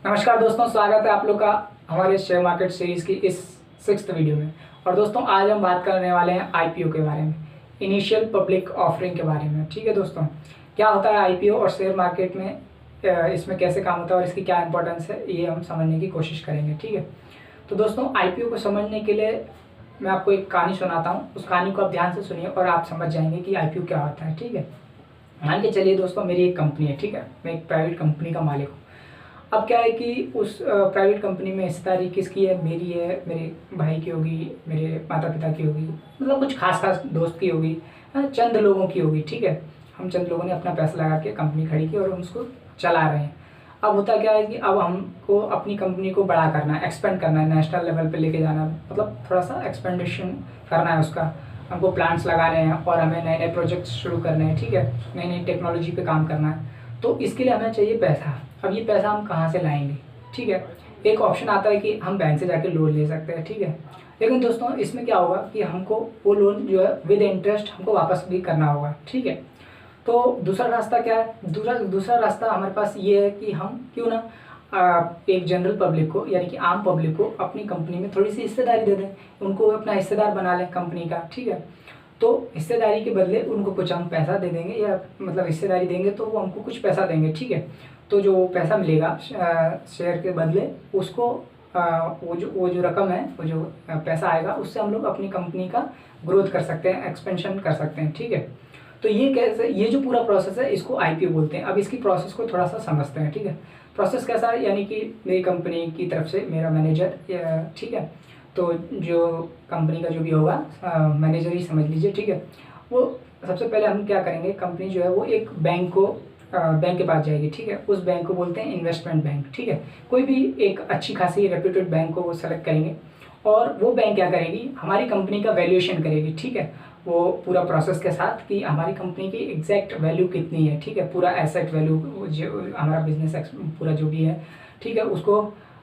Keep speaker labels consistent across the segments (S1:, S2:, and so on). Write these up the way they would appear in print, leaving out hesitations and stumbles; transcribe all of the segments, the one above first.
S1: नमस्कार दोस्तों, स्वागत है आप लोग का हमारे शेयर मार्केट सीरीज की इस 6th वीडियो में। और दोस्तों आज हम बात करने वाले हैं आईपीओ के बारे में, इनिशियल पब्लिक ऑफरिंग के बारे में। ठीक है दोस्तों, क्या होता है आईपीओ और शेयर मार्केट में, इसमें कैसे काम होता है और इसकी क्या इंपॉर्टेंस है, ये हम समझने की कोशिश करेंगे। ठीक है, तो दोस्तों आईपीओ को समझने के लिए मैं आपको एक कहानी सुनाता हूँ। उस कहानी को आप ध्यान से सुनिए और आप समझ जाएंगे कि आईपीओ क्या होता है। ठीक है, मान के चलिए दोस्तों, मेरी एक कंपनी है। ठीक है, मैं एक प्राइवेट कंपनी का मालिक हूँ। अब क्या है कि उस प्राइवेट कंपनी में हिस्सेदारी किसकी है? मेरी है, मेरे भाई की होगी, मेरे माता पिता की होगी, मतलब कुछ खास खास दोस्त की होगी, चंद लोगों की होगी। ठीक है, हम चंद लोगों ने अपना पैसा लगा के कंपनी खड़ी की और हम उसको चला रहे हैं। अब होता क्या है कि अब हमको अपनी कंपनी को बड़ा करना है, एक्सपेंड करना है, नेशनल लेवल पे लेके जाना है, मतलब थोड़ा सा एक्सपेंडेशन करना है उसका। हमको प्लांट्स लगाने हैं और हमें नए नए प्रोजेक्ट्स शुरू करने हैं। ठीक है, नई नई टेक्नोलॉजी पे काम करना है, तो इसके लिए हमें चाहिए पैसा। अब ये पैसा हम कहाँ से लाएंगे? ठीक है, एक ऑप्शन आता है कि हम बैंक से जाके लोन ले सकते हैं। ठीक है, लेकिन दोस्तों इसमें क्या होगा कि हमको वो लोन जो है विद इंटरेस्ट हमको वापस भी करना होगा। ठीक है, तो दूसरा रास्ता क्या है? दूसरा रास्ता हमारे पास ये है कि हम क्यों ना एक जनरल पब्लिक को, यानी कि आम पब्लिक को अपनी कंपनी में थोड़ी सी हिस्सेदारी दे दें, उनको अपना हिस्सेदार बना लें कंपनी का। ठीक है, तो हिस्सेदारी के बदले उनको कुछ हम पैसा दे देंगे, या मतलब हिस्सेदारी देंगे तो वो हमको कुछ पैसा देंगे। ठीक है, तो जो पैसा मिलेगा शेयर के बदले, उसको वो जो रकम है, वो जो पैसा आएगा, उससे हम लोग अपनी कंपनी का ग्रोथ कर सकते हैं, एक्सपेंशन कर सकते हैं। ठीक है, तो ये कैसे, ये जो पूरा प्रोसेस है इसको आईपीओ बोलते हैं। अब इसकी प्रोसेस को थोड़ा सा समझते हैं। ठीक है, प्रोसेस कैसा है, यानी कि मेरी कंपनी की तरफ से मेरा मैनेजर, ठीक है, तो जो कंपनी का जो भी होगा मैनेजर ही समझ लीजिए। ठीक है, वो सबसे पहले हम क्या करेंगे, कंपनी जो है वो एक बैंक के पास जाएगी। ठीक है, उस बैंक को बोलते हैं इन्वेस्टमेंट बैंक। ठीक है, कोई भी एक अच्छी खासी रेप्यूटेड बैंक को वो सेलेक्ट करेंगे और वो बैंक क्या करेगी, हमारी कंपनी का वैल्यूएशन करेगी। ठीक है, वो पूरा प्रोसेस के साथ कि हमारी कंपनी की एग्जैक्ट वैल्यू कितनी है। ठीक है, पूरा एसेट वैल्यू, जो हमारा बिजनेस पूरा जो भी है, ठीक है, उसको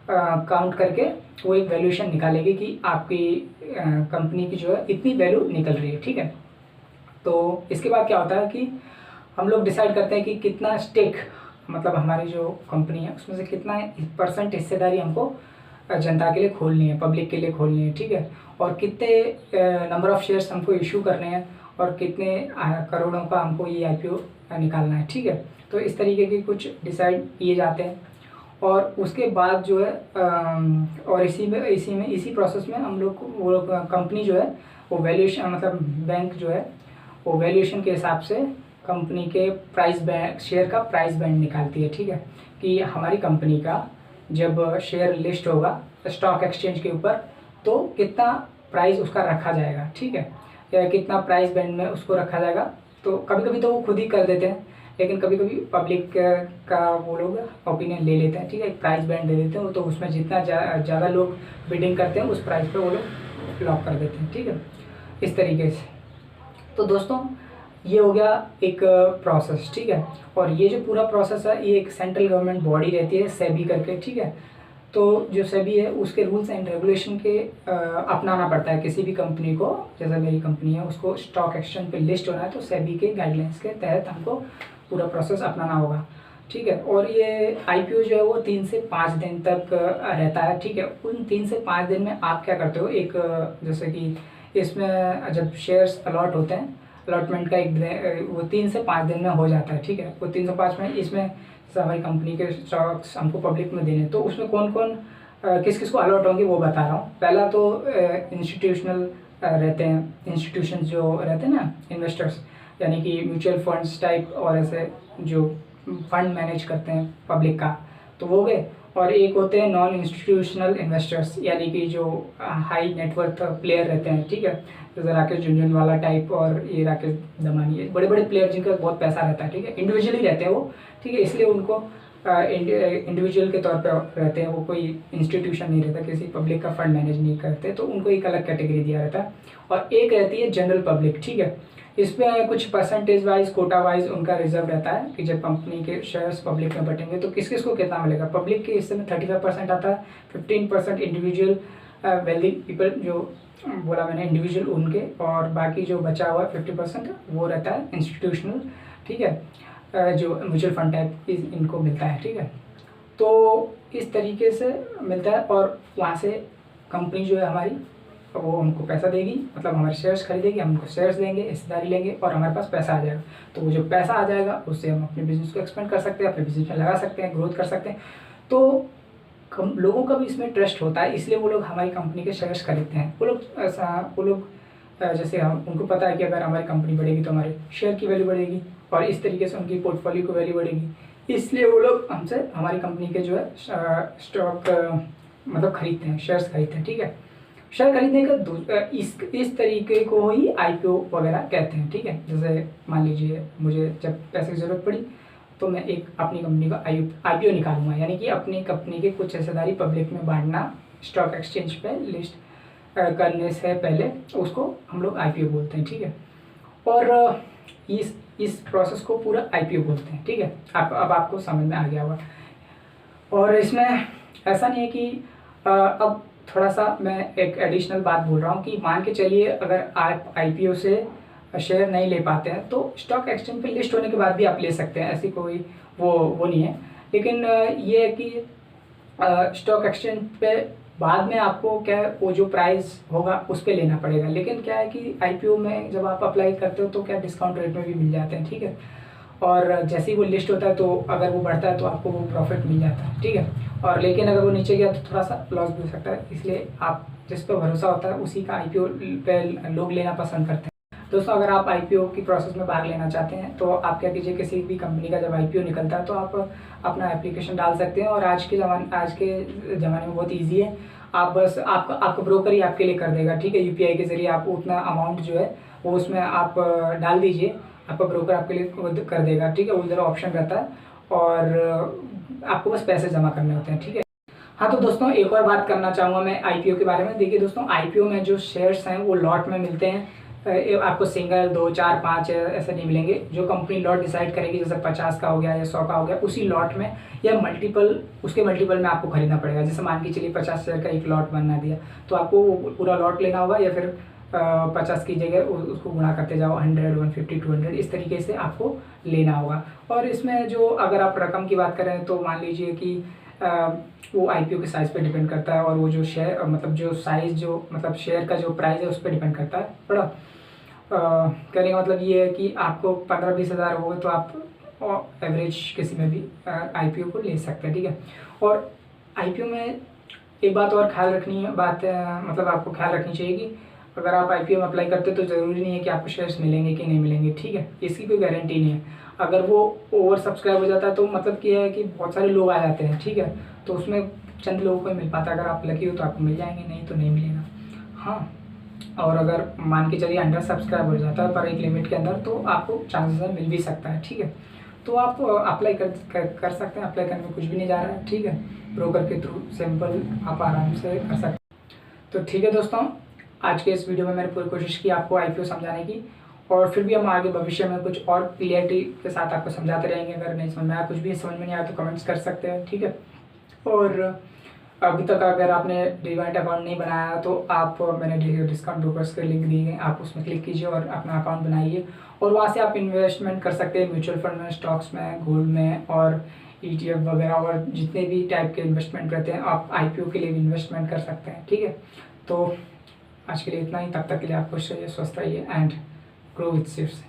S1: काउंट करके वो एक वैल्यूएशन निकालेगी कि आपकी कंपनी की जो है इतनी वैल्यू निकल रही है। ठीक है, तो इसके बाद क्या होता है कि हम लोग डिसाइड करते हैं कि कितना स्टेक, मतलब हमारी जो कंपनी है उसमें से कितना % हिस्सेदारी हमको जनता के लिए खोलनी है, पब्लिक के लिए खोलनी है। ठीक है, और कितने नंबर ऑफ़ शेयर्स हमको इशू करने हैं और कितने करोड़ों का हमको ये आईपीओ निकालना है। ठीक है, तो इस तरीके के कुछ डिसाइड किए जाते हैं और उसके बाद जो है और इसी प्रोसेस में हम लोग वो कंपनी जो है वो वैल्यूएशन, मतलब बैंक जो है वो वैल्यूएशन के हिसाब से कंपनी के प्राइस बैंड, शेयर का प्राइस बैंड निकालती है। ठीक है, कि हमारी कंपनी का जब शेयर लिस्ट होगा स्टॉक एक्सचेंज के ऊपर तो कितना प्राइस उसका रखा जाएगा। ठीक है, या कितना प्राइस बैंड में उसको रखा जाएगा। तो कभी कभी तो वो खुद ही कर देते हैं, लेकिन कभी कभी पब्लिक का वो लोग ओपिनियन ले लेते हैं। ठीक है, एक प्राइस बैंड दे देते हैं, तो उसमें जितना ज़्यादा लोग बिडिंग करते हैं उस प्राइस पे वो लोग लॉक कर देते हैं। ठीक है, इस तरीके से। तो दोस्तों ये हो गया एक प्रोसेस। ठीक है, और ये जो पूरा प्रोसेस है ये एक सेंट्रल गवर्नमेंट बॉडी रहती है, सेबी करके। ठीक है, तो जो सेबी है उसके रूल्स एंड रेगुलेशन के अपनाना पड़ता है किसी भी कंपनी को। जैसे मेरी कंपनी है, उसको स्टॉक एक्सचेंज पे लिस्ट होना है तो सेबी के गाइडलाइंस के तहत हमको पूरा प्रोसेस अपनाना होगा। ठीक है, और ये आईपीओ जो है वो 3 से 5 दिन तक रहता है। ठीक है, उन 3 से 5 दिन में आप क्या करते हो, एक जैसे कि इसमें जब शेयर्स अलॉट होते हैं, अलॉटमेंट का एक वो 3 से 5 दिन में हो जाता है। ठीक है, वो 3 से 5 में इसमें हमारी कंपनी के स्टॉक्स हमको पब्लिक में देने, तो उसमें कौन कौन किस किस को अलॉट होंगे वो बता रहा हूँ। पहला तो इंस्टीट्यूशनल रहते हैं, इंस्टीट्यूशन जो रहते हैं ना, इन्वेस्टर्स, यानी कि म्यूचुअल फंड्स टाइप और ऐसे जो फंड मैनेज करते हैं पब्लिक का, तो वो गए। और एक होते हैं नॉन इंस्टीट्यूशनल इन्वेस्टर्स, यानी कि जो हाई नेटवर्थ प्लेयर रहते हैं। ठीक है, जैसे राकेश झुनझुनवाला टाइप और ये राकेश दमानी, ये बड़े बड़े प्लेयर जिनका बहुत पैसा रहता है। ठीक है, इंडिविजुअली रहते हैं वो। ठीक है, इसलिए उनको इंडिविजुअल के तौर पर रहते हैं, वो कोई इंस्टीट्यूशन नहीं रहता, किसी पब्लिक का फंड मैनेज नहीं करते, तो उनको एक अलग कैटेगरी दिया रहता है। और एक रहती है जनरल पब्लिक। ठीक है, इसमें कुछ परसेंटेज वाइज, कोटा वाइज उनका रिजर्व रहता है कि जब कंपनी के शेयर्स पब्लिक में बटेंगे तो किस किस को कितना मिलेगा। पब्लिक के हिस्से में 35% आता है, 15% इंडिविजुअल वेल्दी पीपल, जो बोला मैंने इंडिविजुअल उनके, और बाकी जो बचा हुआ 50% वो रहता है इंस्टीट्यूशनल। ठीक है, जो म्यूचुअल फंड टाइप इनको मिलता है। ठीक है, तो इस तरीके से मिलता है और वहाँ से कंपनी जो है हमारी वो हमको पैसा देगी, मतलब हमारे शेयर्स खरीदेगी, हम उनको शेयर्स देंगे, हिस्सेदारी लेंगे और हमारे पास पैसा आ जाएगा। तो वो जो पैसा आ जाएगा उससे हम अपने बिज़नेस को एक्सपेंड कर सकते हैं, अपने बिज़नेस में लगा सकते हैं, ग्रोथ कर सकते हैं। तो लोगों का भी इसमें ट्रस्ट होता है, इसलिए वो लोग हमारी कंपनी के शेयर्स खरीदते हैं। वो लोग जैसे हम उनको पता है कि अगर हमारी कंपनी बढ़ेगी तो हमारे शेयर की वैल्यू बढ़ेगी और इस तरीके से उनकी पोर्टफोलियो की वैल्यू बढ़ेगी, इसलिए वो लोग हमसे हमारी कंपनी के जो है स्टॉक मतलब खरीदते हैं, शेयर्स खरीदते हैं। ठीक है, शेयर खरीदने का इस तरीके को ही आईपीओ वगैरह कहते हैं। ठीक है, जैसे मान लीजिए मुझे जब पैसे की ज़रूरत पड़ी तो मैं एक अपनी कंपनी का आईपीओ निकालूंगा, यानी कि अपनी कंपनी के कुछ हिस्सेदारी पब्लिक में बांटना, स्टॉक एक्सचेंज पे लिस्ट करने से पहले उसको हम लोग आईपीओ बोलते हैं। ठीक है, और इस प्रोसेस को पूरा आईपीओ बोलते हैं। ठीक है, अब आपको समझ में आ गया होगा। और इसमें ऐसा नहीं है कि अब थोड़ा सा मैं एक एडिशनल बात बोल रहा हूँ कि मान के चलिए अगर आप आईपीओ से शेयर नहीं ले पाते हैं तो स्टॉक एक्सचेंज पे लिस्ट होने के बाद भी आप ले सकते हैं, ऐसी कोई वो नहीं है। लेकिन ये है कि स्टॉक एक्सचेंज पे बाद में आपको क्या है वो जो प्राइस होगा उस पर लेना पड़ेगा। लेकिन क्या है कि आईपीओ में जब आप अप्लाई करते हो तो क्या डिस्काउंट रेट में भी मिल जाते हैं। ठीक है, और जैसे ही वो लिस्ट होता है तो अगर वो बढ़ता है तो आपको वो प्रॉफिट मिल जाता है। ठीक है, और लेकिन अगर वो नीचे गया तो थोड़ा सा लॉस भी हो सकता है, इसलिए आप जिस पर भरोसा होता है उसी का आईपीओ पे लोग लेना पसंद करते हैं। दोस्तों, अगर आप आईपीओ की प्रोसेस में भाग लेना चाहते हैं तो आप क्या कीजिए, किसी भी कंपनी का जब आईपीओ निकलता है तो आप अपना एप्लीकेशन डाल सकते हैं और आज के ज़माने में बहुत ईजी है। आप बस आपका ब्रोकर ही आपके लिए कर देगा। ठीक है, यूपीआई के ज़रिए आप उतना अमाउंट जो है वो उसमें आप डाल दीजिए, आपका ब्रोकर आपके लिए कर देगा। ठीक है, उधर ऑप्शन रहता है और आपको बस पैसे जमा करने होते हैं। ठीक है, हाँ तो दोस्तों एक और बात करना चाहूँगा मैं आईपीओ के बारे में। देखिए दोस्तों, आईपीओ में जो शेयर्स हैं वो लॉट में मिलते हैं, आपको सिंगल 2 4 5 ऐसे नहीं मिलेंगे। जो कंपनी लॉट डिसाइड करेगी, जैसे 50 का हो गया या 100 का हो गया, उसी लॉट में या उसके मल्टीपल में आपको खरीदना पड़ेगा। जैसे मान के चलिए 50 शेयर का एक लॉट बनना दिया तो आपको पूरा लॉट लेना होगा, या फिर 50 की जगह उसको गुणा करते जाओ 100 150 200 इस तरीके से आपको लेना होगा। और इसमें जो अगर आप रकम की बात करें तो मान लीजिए कि वो आईपीओ के साइज़ पे डिपेंड करता है और वो जो शेयर मतलब जो साइज़ जो मतलब शेयर का जो प्राइस है उस पर डिपेंड करता है बड़ा। कहने का मतलब ये है कि आपको 15-20 हज़ार हो गए तो आप एवरेज किसी में भी आईपीओ को ले सकते हैं। ठीक है, और आईपीओ में एक बात और ख्याल रखनी है, मतलब आपको ख्याल रखनी चाहिए कि अगर आप आईपीओ में अप्लाई करते हैं तो ज़रूरी नहीं है कि आपको शेयर्स मिलेंगे कि नहीं मिलेंगे। ठीक है, इसकी कोई गारंटी नहीं है। अगर वो ओवर सब्सक्राइब हो जाता है तो मतलब क्या है कि बहुत सारे लोग आ जाते हैं। ठीक है, तो उसमें चंद लोगों को मिल पाता है। अगर आप लकी हो तो आपको मिल जाएंगे, नहीं तो नहीं मिलेगा। हाँ, और अगर मान के चलिए अंडर सब्सक्राइब हो जाता है पर एक लिमिट के अंदर तो आपको चांसेस मिल भी सकता है। ठीक है, तो आप अप्लाई कर सकते हैं। अप्लाई करने में कुछ भी नहीं जा रहा है। ठीक है, ब्रोकर के थ्रू सिंपल आप आराम से कर सकते हैं। तो ठीक है दोस्तों, आज के इस वीडियो में मैंने पूरी कोशिश की आपको आईपीओ समझाने की, और फिर भी हम आगे भविष्य में कुछ और क्लियरिटी के साथ आपको समझाते रहेंगे। अगर नहीं समझ में आया, कुछ भी समझ में नहीं आया तो कमेंट्स कर सकते हैं। ठीक है, और अभी तक अगर आपने डीमैट अकाउंट नहीं बनाया तो आप मैंने डिस्काउंट ब्रोकर्स के लिंक दिए हैं, आप उसमें क्लिक कीजिए और अपना अकाउंट बनाइए और वहाँ से आप इन्वेस्टमेंट कर सकते हैं म्यूचुअल फंड में, स्टॉक्स में, गोल्ड में और ईटीएफ वगैरह और जितने भी टाइप के इन्वेस्टमेंट रहते हैं आप आईपीओ के लिए भी इन्वेस्टमेंट कर सकते हैं। ठीक है, तो आज के लिए इतना ही। तब तक के लिए आप खुश रहिए, स्वस्थ रहिए एंड ग्रो विथ सीड्स।